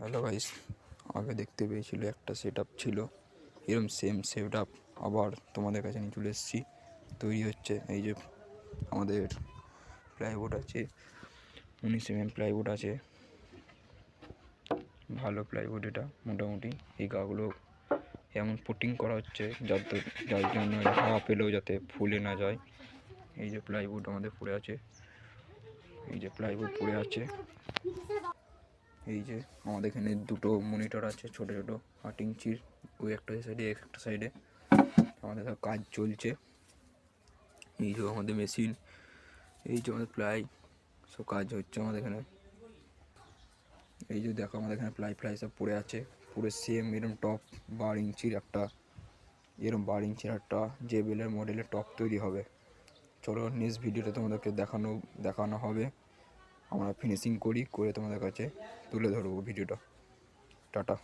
Hello guys, আগে দেখতে পেয়েছিল একটা সেট আপ ছিল, এরকম সেম সেট আপ আবার তোমাদের কাছে নিয়ে চলে এসেছি। তৈরি হচ্ছে। এই যে আমাদের প্লাইউড আছে, 19 mm প্লাইউড আছে, ভালো প্লাইউড এটা মোটামুটি। এই গাগুলো এমন পুটিং করা হচ্ছে যার জন্য হাওয়া পেলেও যাতে ফুলে না যায়। এই যে প্লাইউড আমাদের পড়ে আছে, এই যে প্লাইউড পড়ে আছে। এই যে আমাদের এখানে দুটো মনিটর আছে, ছোট ছোট 8 ইঞ্চির, ওই একটা সাইডে একটা সাইডে। আমাদের সব কাজ চলছে। এই যে আমাদের মেশিন, এই যে আমাদের প্লাই, সব কাজ হচ্ছে আমাদের এখানে। এই যে দেখো আমাদের এখানে প্লাই সব পড়ে আছে, পুরো সেম এরকম টপ 12 ইঞ্চির একটা, এরকম 12 ইঞ্চির একটা জেবিএলের মডেলের টপ তৈরি হবে। চলো নেক্সট ভিডিওতে তোমাদেরকে দেখানো হবে। আমরা ফিনিশিং করে তোমাদের কাছে তুলে ধরবো ভিডিওটা। টাটা।